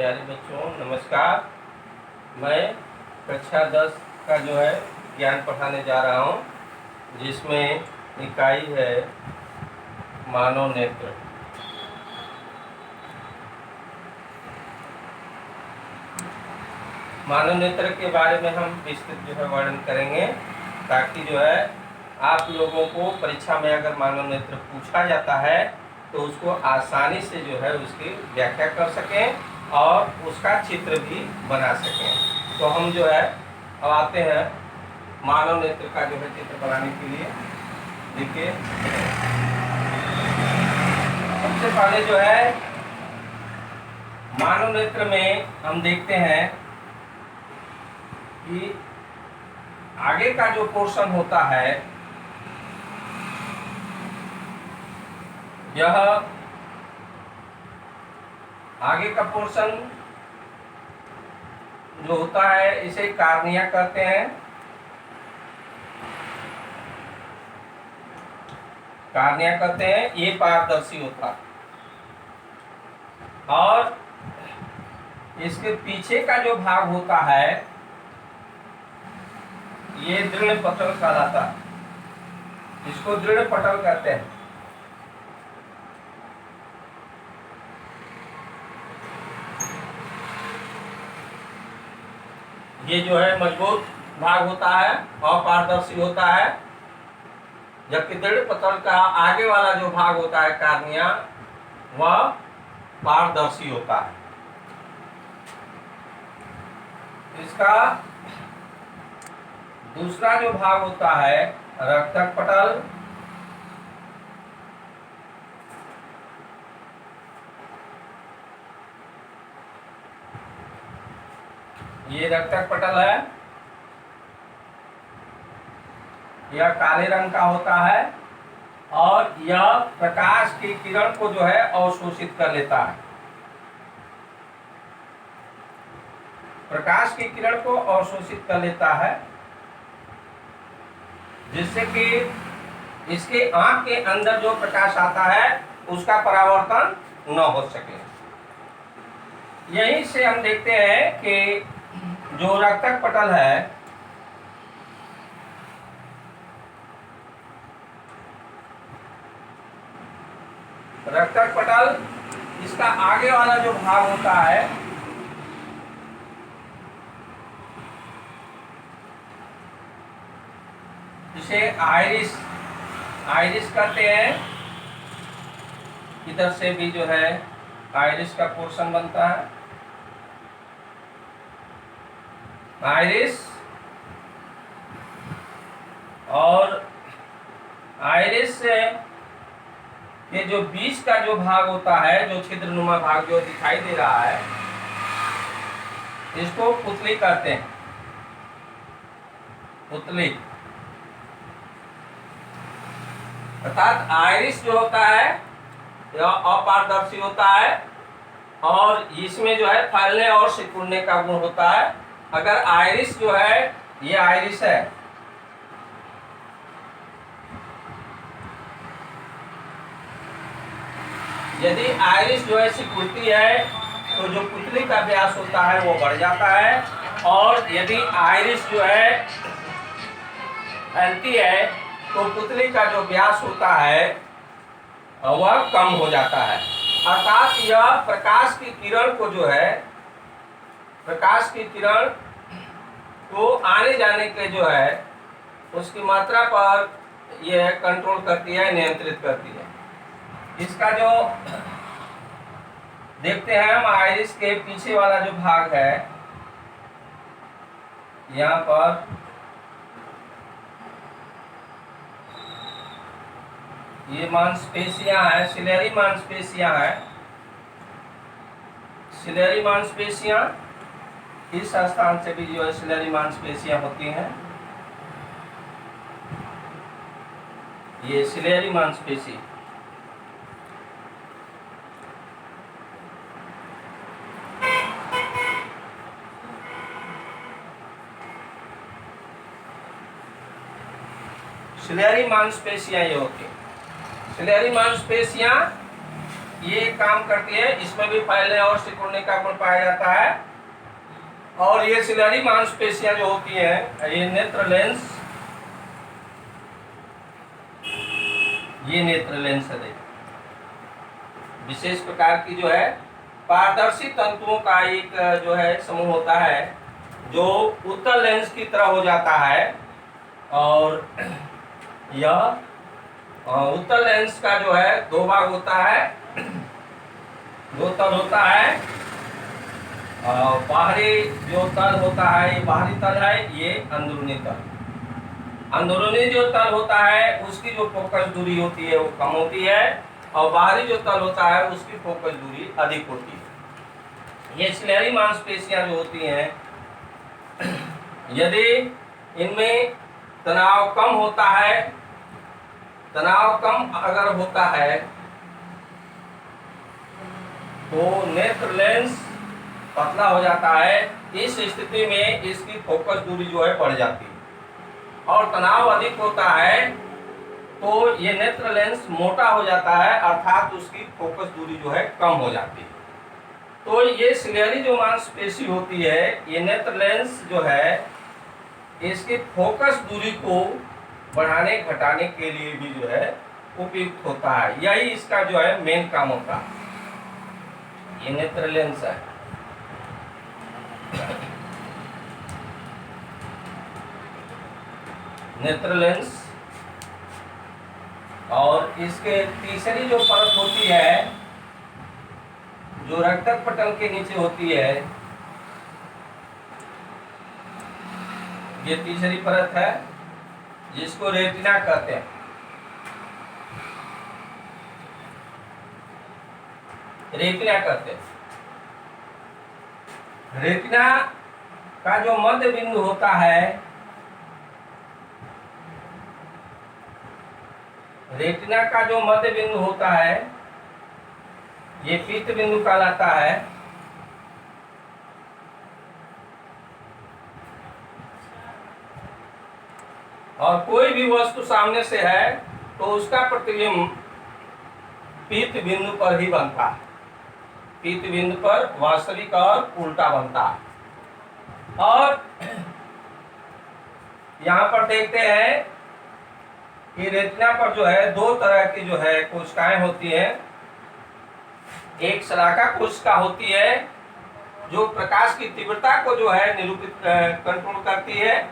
प्यारे बच्चों नमस्कार। मैं कक्षा 10 का जो है ज्ञान पढ़ाने जा रहा हूँ, जिसमें इकाई है मानव नेत्र। मानव नेत्र के बारे में हम विस्तृत जो है वर्णन करेंगे, ताकि जो है आप लोगों को परीक्षा में अगर मानव नेत्र पूछा जाता है तो उसको आसानी से जो है उसकी व्याख्या कर सकें और उसका चित्र भी बना सकें। तो हम जो है अब आते हैं मानव नेत्र का जो है चित्र बनाने के लिए। देखिए, सबसे पहले जो है मानव नेत्र में हम देखते हैं कि आगे का जो पोर्शन होता है यह आगे का पोर्शन जो होता है इसे कार्निया कहते हैं। कार्निया कहते हैं, ये पारदर्शी होता है। और इसके पीछे का जो भाग होता है ये दृढ़ पटल कहलाता है। इसको दृढ़ पटल कहते हैं। ये जो है मजबूत भाग होता है और पारदर्शी होता है, जबकि दृढ़ पटल का आगे वाला जो भाग होता है कार्निया वह पारदर्शी होता है। इसका दूसरा जो भाग होता है रक्तक पटल, ये रक्तक पटल है। यह काले रंग का होता है और यह प्रकाश की किरण को जो है अवशोषित कर लेता है। प्रकाश की किरण को अवशोषित कर लेता है, जिससे कि इसके आंख के अंदर जो प्रकाश आता है उसका परावर्तन न हो सके। यहीं से हम देखते हैं कि जो रक्तक पटल है रक्तक पटल, इसका आगे वाला जो भाग होता है इसे आइरिस कहते हैं। इधर से भी जो है आइरिस का पोर्शन बनता है। आइरिस और आइरिस से ये जो बीच का जो भाग होता है, जो छिद्रनुमा भाग जो दिखाई दे रहा है, इसको पुतली कहते हैं। पुतली अर्थात आइरिस जो होता है यह अपारदर्शी होता है और इसमें जो है फैलने और सिकुड़ने का गुण होता है। अगर आइरिस जो है, ये आइरिस है, यदि आइरिस जो है सिकुड़ती है तो जो पुतली का व्यास होता है वो बढ़ जाता है, और यदि आइरिस जो है फैलती है तो पुतली का जो व्यास होता है वह कम हो जाता है। अर्थात यह प्रकाश की किरण को जो है, प्रकाश की किरण को आने जाने के जो है उसकी मात्रा पर यह कंट्रोल करती है, नियंत्रित करती है। इसका जो देखते हैं हम, आइरिस के पीछे वाला जो भाग है यहाँ पर ये मांसपेशियां हैं, सिलेरी मांसपेशियां हैं। सिलेरी मांसपेशियां, इस स्थान से भी जो है सिलेरी मांसपेशियां होती हैं। ये सिलेरी मांसपेशी, सिलेरी मांसपेशियां ये होती हैं। सिलेरी मांसपेशियां ये काम करती है, इसमें भी फैलने और सिकुड़ने का गुण पाया जाता है। और ये सिलहरी मांसपेशियां जो होती हैं, ये नेत्र लेंस, ये नेत्र लेंस है, विशेष प्रकार की जो है पारदर्शी तंतुओं का एक जो है समूह होता है, जो उत्तल लेंस की तरह हो जाता है। और यह उत्तल लेंस का जो है दो भाग होता है, दो तल होता है। बाहरी जो तल होता है ये बाहरी तल है, ये अंदरूनी तल। अंदरूनी जो तल होता है उसकी जो फोकस दूरी होती है वो कम होती है, और बाहरी जो तल होता है उसकी फोकस दूरी अधिक होती है। ये सिलहरी मांसपेशियां जो होती हैं, यदि इनमें तनाव कम होता है, तनाव कम अगर होता है तो नेत्र लेंस पतला हो जाता है। इस स्थिति में इसकी फोकस दूरी जो है बढ़ जाती है। और तनाव अधिक होता है तो ये नेत्र लेंस मोटा हो जाता है, अर्थात उसकी फोकस दूरी जो है कम हो जाती है। तो ये सिलहरी जो मांसपेशी होती है, ये नेत्र लेंस जो है इसकी फोकस दूरी को बढ़ाने घटाने के लिए भी जो है उपयुक्त होता है। यही इसका जो है मेन काम होता है। ये नेत्र लेंस है। नेत्र लेंस, और इसके तीसरी जो परत होती है जो रक्तक पटल के नीचे होती है, ये तीसरी परत है जिसको रेटिना कहते हैं। रेटिना कहते हैं। रेटिना का जो मध्य बिंदु होता है, रेटिना का जो मध्य बिंदु होता है ये पीत बिंदु कहलाता है। और कोई भी वस्तु सामने से है तो उसका प्रतिबिंब पीत बिंदु पर ही बनता है। पीत बिंदु पर वास्तविक और उल्टा बनता है। और यहाँ पर देखते हैं कि रेटिना पर जो है दो तरह की जो है कोशिकाएं होती हैं। एक शलाका कोशिका होती है जो प्रकाश की तीव्रता को जो है निरूपित कंट्रोल करती है,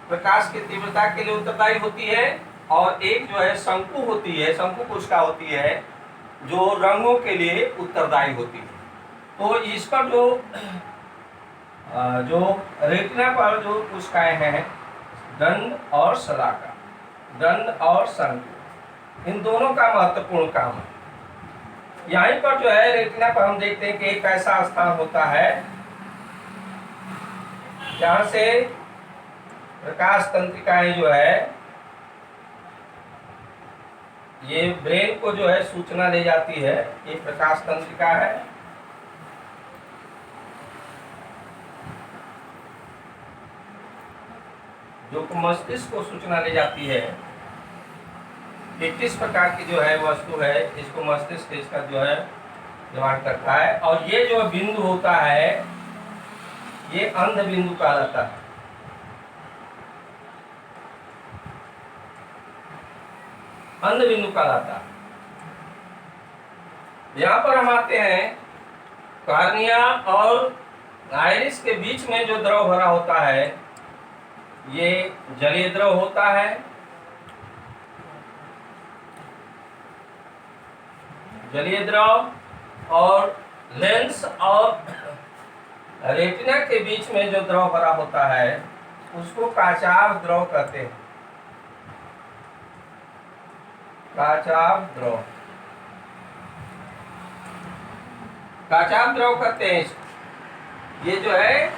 प्रकाश की तीव्रता के लिए उत्तरदायी होती है। और एक जो है शंकु होती है, शंकु कोशिका होती है जो रंगों के लिए उत्तरदायी होती है। तो इस पर जो रेटिना पर जो कोशिकाएं हैं, दंड और शलाका, दंड और शंकु, इन दोनों का महत्वपूर्ण काम है। यहीं पर जो है रेटिना पर हम देखते हैं कि एक ऐसा स्थान होता है जहां से प्रकाश तंत्रिकाएं जो है ये ब्रेन को जो है सूचना ले जाती है। ये प्रकाश तंत्रिका है। जो मस्तिष्क को सूचना ले जाती है कि किस प्रकार की जो है वस्तु है, इसको मस्तिष्क इसका जो है निर्माण करता है। और ये जो बिंदु होता है ये अंध बिंदु कहलाता है। अंध बिंदु कहलाता है। यहाँ पर हम आते हैं कार्निया और आइरिस के बीच में जो द्रव भरा होता है ये जलीय द्रव होता है। जलीय द्रव और लेंस और रेटिना के बीच में जो द्रव भरा होता है उसको काचाभ द्रव कहते हैं। काचाभ द्रव, काचाभ द्रव कहते हैं। ये जो है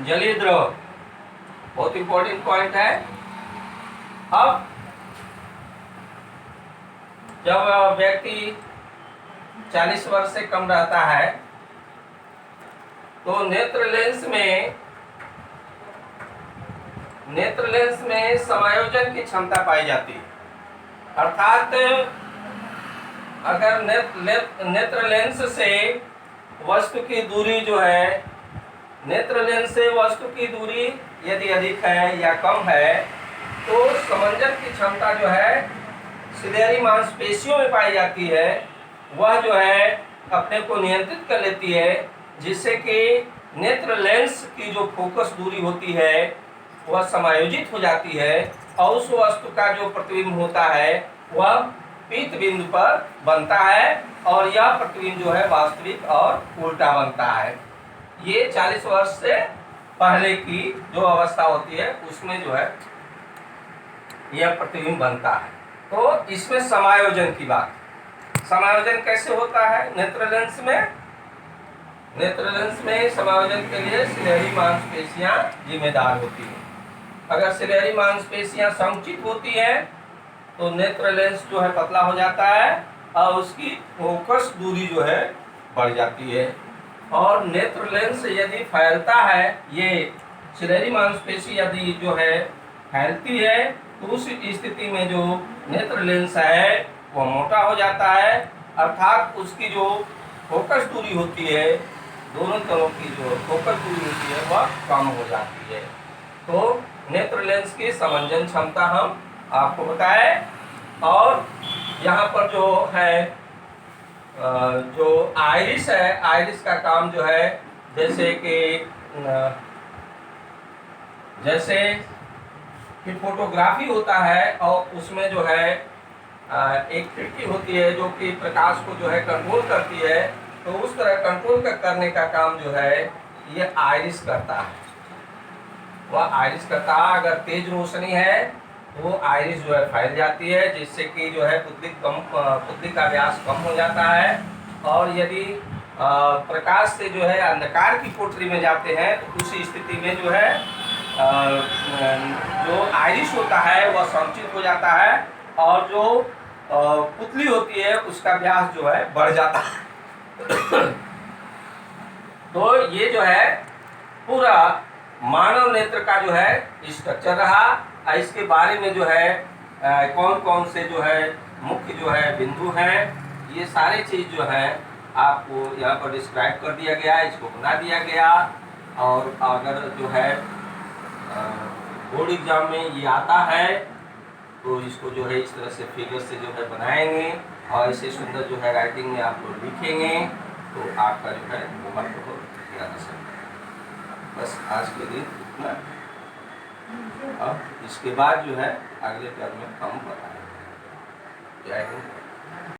जलीय द्रव, बहुत इंपॉर्टेंट पॉइंट है। अब जब व्यक्ति 40 वर्ष से कम रहता है तो नेत्र लेंस में समायोजन की क्षमता पाई जाती है। अर्थात अगर नेत्र लेंस से वस्तु की दूरी जो है, नेत्र लेंस से वस्तु की दूरी यदि अधिक है या कम है तो समंजन की क्षमता जो है सिलेरी मांसपेशियों में पाई जाती है, वह जो है अपने को नियंत्रित कर लेती है, जिससे कि नेत्र लेंस की जो फोकस दूरी होती है वह समायोजित हो जाती है और उस वस्तु का जो प्रतिबिंब होता है वह पीत बिंदु पर बनता है और यह प्रतिबिंब जो है वास्तविक और उल्टा बनता है। ये 40 वर्ष से पहले की जो अवस्था होती है उसमें जो है यह प्रतिबिंब बनता है। तो इसमें समायोजन की बात, समायोजन कैसे होता है नेत्र लेंस में? नेत्र लेंस में समायोजन के लिए सिलेरी मांसपेशियां जिम्मेदार होती है। अगर सिलेरी मांसपेशियां संकुचित होती है तो नेत्र लेंस जो है पतला हो जाता है और उसकी फोकस दूरी जो है बढ़ जाती है। और नेत्र लेंस यदि फैलता है, ये सिलेरी मांसपेशी यदि जो है फैलती है तो उस स्थिति में जो नेत्र लेंस है वह मोटा हो जाता है, अर्थात उसकी जो फोकस दूरी होती है, दोनों तरफ की जो फोकस दूरी होती है वह कम हो जाती है। तो नेत्र लेंस की समंजन क्षमता हम आपको बताए। और यहाँ पर जो है जो आइरिस है, आइरिस का काम जो है जैसे कि फोटोग्राफी होता है और उसमें जो है एक खिड़की होती है जो कि प्रकाश को जो है कंट्रोल करती है, तो उस तरह कंट्रोल करने का काम जो है ये आइरिस करता है। वह आइरिस करता है, अगर तेज रोशनी है तो वो आइरिस जो है फैल जाती है, जिससे कि जो है पुतली का व्यास कम हो जाता है। और यदि प्रकाश से जो है अंधकार की कोठरी में जाते हैं तो उसी स्थिति में जो है जो आइरिस होता है वह संकुचित हो जाता है और जो पुतली होती है उसका व्यास जो है बढ़ जाता है। तो ये जो है पूरा मानव नेत्र का जो है स्ट्रक्चर रहा। इसके बारे में जो है कौन कौन से जो है मुख्य जो है बिंदु हैं, ये सारे चीज जो है आपको यहाँ पर डिस्क्राइब कर दिया गया, इसको बना दिया गया। और अगर जो है बोर्ड एग्जाम में ये आता है तो इसको जो है इस तरह से फिगर से जो है बनाएंगे और इसे सुंदर जो है राइटिंग में आप लोग लिखेंगे तो आपका जो है नंबर बहुत ज़्यादा सकता है। बस आज के दिन इतना। अब इसके बाद जो है अगले टर्म में हम बताएंगे। जय हिंद।